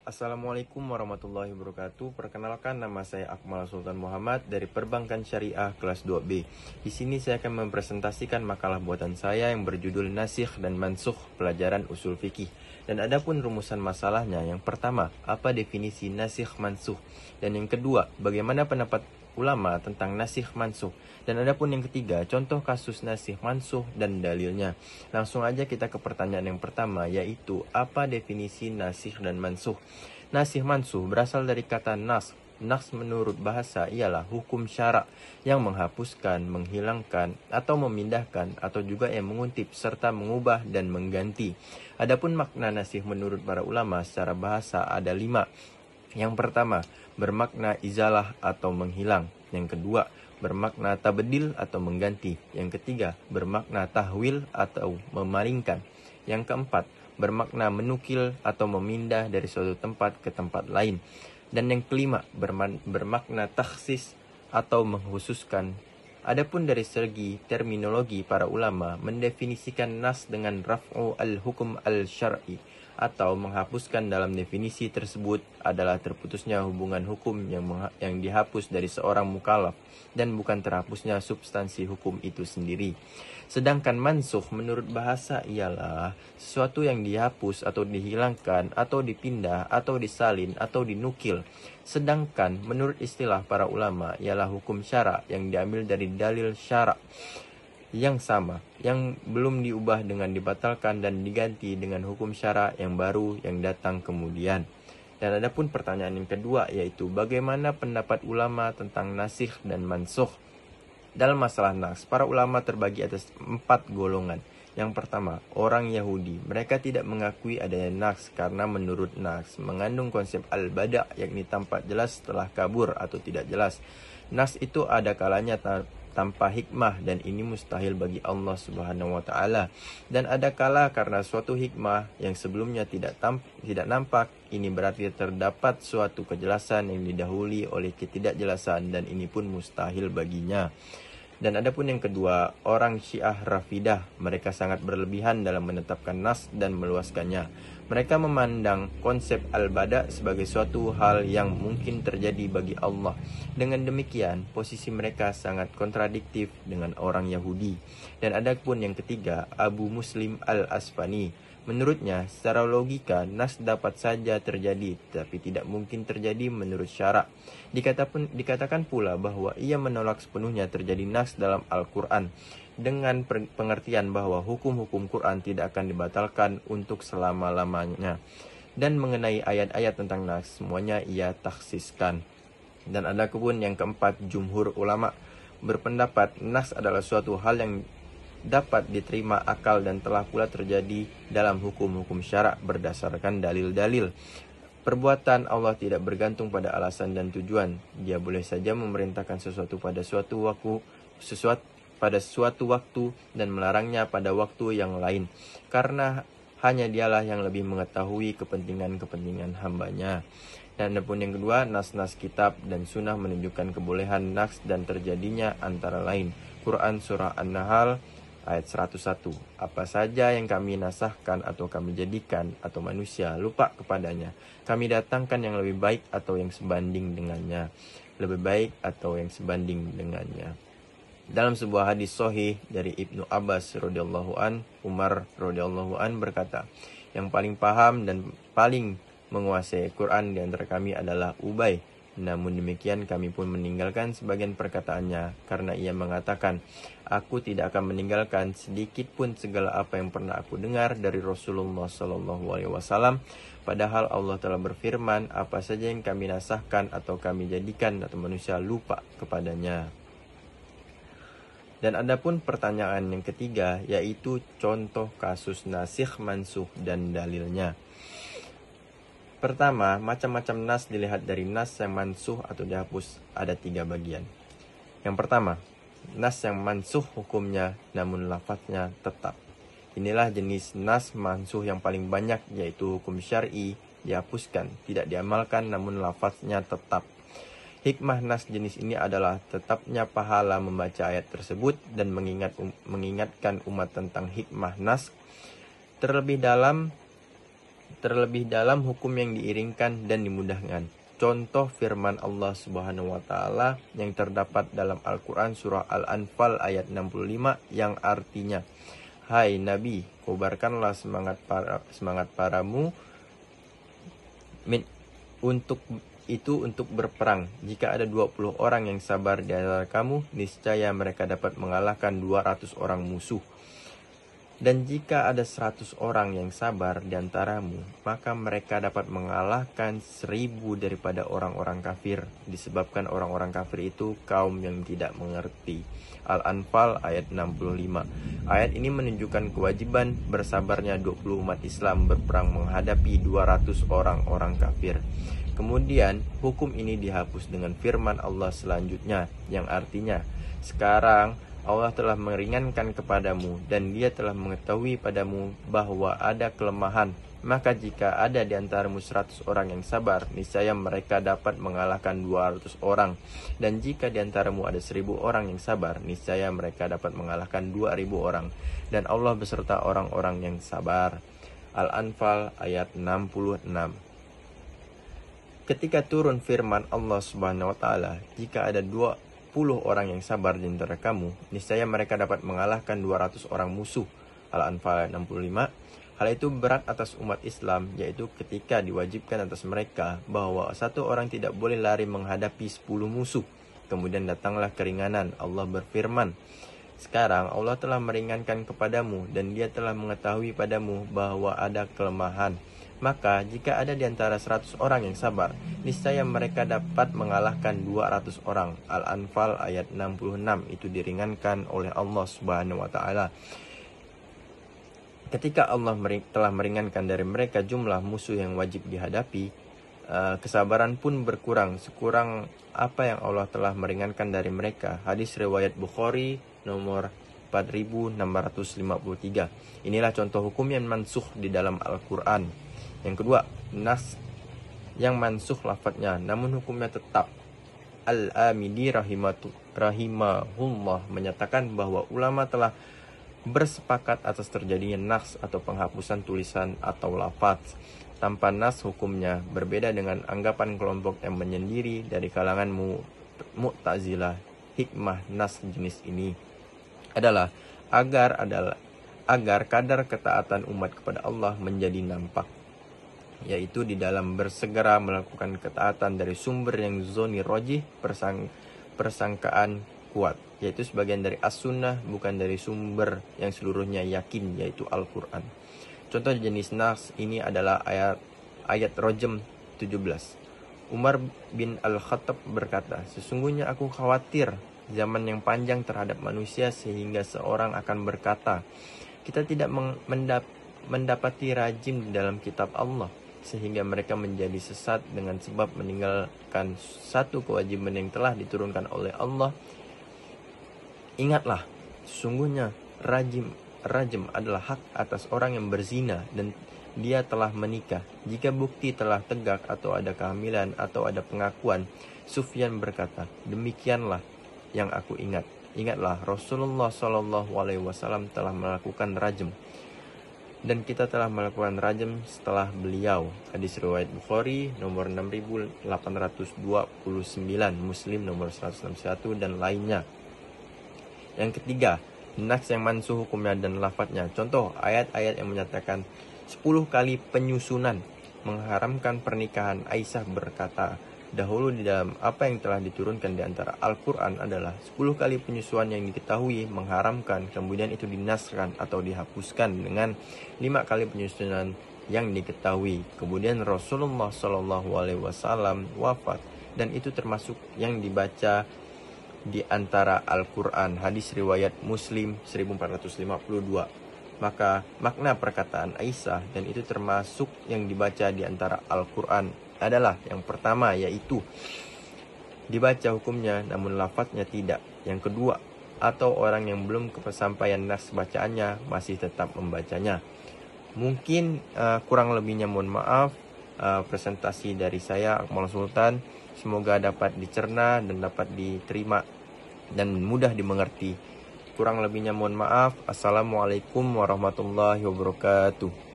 Assalamualaikum warahmatullahi wabarakatuh. Perkenalkan, nama saya Akmal Sultan Muhammad dari Perbankan Syariah kelas 2B. Di sini saya akan mempresentasikan makalah buatan saya yang berjudul Nasikh dan Mansukh Pelajaran Usul Fikih. Dan adapun rumusan masalahnya, yang pertama, apa definisi nasikh mansukh? Dan yang kedua, bagaimana pendapat ulama tentang nasikh mansukh? Dan adapun yang ketiga, contoh kasus nasikh mansukh dan dalilnya. Langsung aja kita ke pertanyaan yang pertama, yaitu apa definisi nasikh dan mansukh? Nasikh mansukh berasal dari kata nas. Nas menurut bahasa ialah hukum syara yang menghapuskan, menghilangkan, atau memindahkan, atau juga yang menguntip serta mengubah dan mengganti. Adapun makna nasikh menurut para ulama secara bahasa ada 5. Yang pertama, bermakna izalah atau menghilang. Yang kedua, bermakna tabdil atau mengganti. Yang ketiga, bermakna tahwil atau memalingkan. Yang keempat, bermakna menukil atau memindah dari suatu tempat ke tempat lain. Dan yang kelima, bermakna takhsis atau mengkhususkan. Adapun dari segi terminologi, para ulama mendefinisikan nas dengan raf'u al-hukum al-syar'i, atau menghapuskan. Dalam definisi tersebut adalah terputusnya hubungan hukum yang dihapus dari seorang mukallaf dan bukan terhapusnya substansi hukum itu sendiri. Sedangkan mansukh menurut bahasa ialah sesuatu yang dihapus atau dihilangkan atau dipindah atau disalin atau dinukil. Sedangkan menurut istilah para ulama ialah hukum syara yang diambil dari dalil syara yang sama, yang belum diubah dengan dibatalkan dan diganti dengan hukum syara yang baru yang datang kemudian. Dan adapun pertanyaan yang kedua, yaitu bagaimana pendapat ulama tentang nasikh dan mansukh? Dalam masalah nas, para ulama terbagi atas 4 golongan. Yang pertama, orang Yahudi. Mereka tidak mengakui adanya nas karena menurut nas mengandung konsep al-bada', yakni tampak jelas setelah kabur atau tidak jelas. Nas itu ada kalanya tanpa hikmah, dan ini mustahil bagi Allah Subhanahu wa taala. Dan ada kala karena suatu hikmah yang sebelumnya tidak nampak, ini berarti terdapat suatu kejelasan yang didahului oleh ketidakjelasan, dan ini pun mustahil baginya. Dan adapun yang kedua, orang Syiah Rafidah, mereka sangat berlebihan dalam menetapkan nas dan meluaskannya. Mereka memandang konsep al-bada sebagai suatu hal yang mungkin terjadi bagi Allah. Dengan demikian, posisi mereka sangat kontradiktif dengan orang Yahudi. Dan adapun yang ketiga, Abu Muslim al-Asfani. Menurutnya, secara logika, nas dapat saja terjadi, tapi tidak mungkin terjadi menurut syara. Dikatakan pula bahwa ia menolak sepenuhnya terjadi nas dalam Al-Quran, dengan pengertian bahwa hukum-hukum Quran tidak akan dibatalkan untuk selama-lamanya. Dan mengenai ayat-ayat tentang nas, semuanya ia taksiskan. Dan ada pun yang keempat, jumhur ulama berpendapat nas adalah suatu hal yang dapat diterima akal dan telah pula terjadi dalam hukum-hukum syara berdasarkan dalil-dalil. Perbuatan Allah tidak bergantung pada alasan dan tujuan. Dia boleh saja memerintahkan sesuatu pada suatu waktu dan melarangnya pada waktu yang lain, karena hanya dialah yang lebih mengetahui kepentingan-kepentingan hambanya. Dan adapun yang kedua, nas-nas kitab dan sunnah menunjukkan kebolehan nas dan terjadinya antara lain. Quran Surah An-Nahl ayat 101. Apa saja yang kami nasahkan atau kami jadikan atau manusia lupa kepadanya, kami datangkan yang lebih baik atau yang sebanding dengannya. Lebih baik atau yang sebanding dengannya. Dalam sebuah hadis sahih dari Ibnu Abbas radhiyallahu an, Umar radhiyallahu an berkata, yang paling paham dan paling menguasai Quran di antara kami adalah Ubay. Namun demikian kami pun meninggalkan sebagian perkataannya, karena ia mengatakan, aku tidak akan meninggalkan sedikit pun segala apa yang pernah aku dengar dari Rasulullah SAW. Padahal Allah telah berfirman, apa saja yang kami nasahkan atau kami jadikan atau manusia lupa kepadanya. Dan adapun pertanyaan yang ketiga, yaitu contoh kasus nasikh mansukh dan dalilnya. Pertama, macam-macam nas dilihat dari nas yang mansukh atau dihapus. Ada 3 bagian. Yang pertama, nas yang mansukh hukumnya namun lafadznya tetap. Inilah jenis nas mansukh yang paling banyak, yaitu hukum syar'i dihapuskan, tidak diamalkan namun lafadznya tetap. Hikmah nas jenis ini adalah tetapnya pahala membaca ayat tersebut dan mengingatkan umat tentang hikmah nas. Terlebih dalam terlebih dalam hukum yang diiringkan dan dimudahkan. Contoh firman Allah Subhanahu wa taala yang terdapat dalam Al-Qur'an surah Al-Anfal ayat 65 yang artinya, "Hai Nabi, kobarkanlah semangat paramu untuk berperang. Jika ada 20 orang yang sabar di antara kamu, niscaya mereka dapat mengalahkan 200 orang musuh. Dan jika ada 100 orang yang sabar di antaramu, maka mereka dapat mengalahkan 1000 daripada orang-orang kafir, disebabkan orang-orang kafir itu kaum yang tidak mengerti." Al-Anfal ayat 65. Ayat ini menunjukkan kewajiban bersabarnya 20 umat Islam berperang menghadapi 200 orang-orang kafir. Kemudian, hukum ini dihapus dengan firman Allah selanjutnya, yang artinya, "Sekarang Allah telah meringankan kepadamu dan Dia telah mengetahui padamu bahwa ada kelemahan. Maka jika ada di antaramu 100 orang yang sabar, niscaya mereka dapat mengalahkan 200 orang. Dan jika di antaramu ada 1000 orang yang sabar, niscaya mereka dapat mengalahkan 2000 orang. Dan Allah beserta orang-orang yang sabar." Al-Anfal ayat 66. Ketika turun firman Allah Subhanahu wa taala, "Jika ada 20 orang yang sabar di antara kamu, niscaya mereka dapat mengalahkan 200 orang musuh." Al-Anfal ayat 65. Hal itu berat atas umat Islam, yaitu ketika diwajibkan atas mereka bahwa satu orang tidak boleh lari menghadapi 10 musuh. Kemudian datanglah keringanan. Allah berfirman, "Sekarang Allah telah meringankan kepadamu dan Dia telah mengetahui padamu bahwa ada kelemahan. Maka jika ada di antara 100 orang yang sabar, niscaya mereka dapat mengalahkan 200 orang." Al-Anfal ayat 66. Itu diringankan oleh Allah Subhanahu wa taala. Ketika Allah telah meringankan dari mereka jumlah musuh yang wajib dihadapi, kesabaran pun berkurang sekurang apa yang Allah telah meringankan dari mereka. Hadis riwayat Bukhari nomor 4653. Inilah contoh hukum yang mansukh di dalam Al-Quran. Yang kedua, nas yang mansukh lafadznya namun hukumnya tetap. Al-Amidi rahimahullah menyatakan bahwa ulama telah bersepakat atas terjadinya nas atau penghapusan tulisan atau lafaz. Tanpa nas hukumnya berbeda dengan anggapan kelompok yang menyendiri dari kalangan Mu'tazilah. Hikmah nas jenis ini adalah agar kadar ketaatan umat kepada Allah menjadi nampak, yaitu di dalam bersegera melakukan ketaatan dari sumber yang zoni rojih, persangkaan kuat, yaitu sebagian dari as-sunnah, bukan dari sumber yang seluruhnya yakin, yaitu Al-Quran. Contoh jenis nas ini adalah ayat Rajm 17. Umar bin Al-Khattab berkata, "Sesungguhnya aku khawatir zaman yang panjang terhadap manusia sehingga seorang akan berkata, kita tidak mendapati rajim di dalam kitab Allah, sehingga mereka menjadi sesat dengan sebab meninggalkan satu kewajiban yang telah diturunkan oleh Allah. Ingatlah, sesungguhnya rajim adalah hak atas orang yang berzina dan dia telah menikah. Jika bukti telah tegak atau ada kehamilan atau ada pengakuan." Sufyan berkata, "Demikianlah yang aku ingat. Ingatlah, Rasulullah SAW telah melakukan rajm, dan kita telah melakukan rajm setelah beliau." Hadis riwayat Bukhari nomor 6829, Muslim nomor 161 dan lainnya. Yang ketiga, nas yang mansuh hukumnya dan lafadznya. Contoh ayat-ayat yang menyatakan 10 kali penyusunan mengharamkan pernikahan. Aisyah berkata, dahulu di dalam apa yang telah diturunkan di antara Al-Quran adalah 10 kali penyusuan yang diketahui mengharamkan, kemudian itu dinaskan atau dihapuskan dengan 5 kali penyusunan yang diketahui. Kemudian Rasulullah SAW wafat, dan itu termasuk yang dibaca di antara Al-Quran. Hadis riwayat Muslim 1452. Maka makna perkataan Aisyah dan itu termasuk yang dibaca di antara Al-Quran adalah yang pertama, yaitu dibaca hukumnya namun lafadznya tidak. Yang kedua, atau orang yang belum kesampaian nas bacaannya masih tetap membacanya. Mungkin kurang lebihnya mohon maaf. Presentasi dari saya Akmal Sultan semoga dapat dicerna dan dapat diterima dan mudah dimengerti. Kurang lebihnya mohon maaf. Assalamualaikum warahmatullahi wabarakatuh.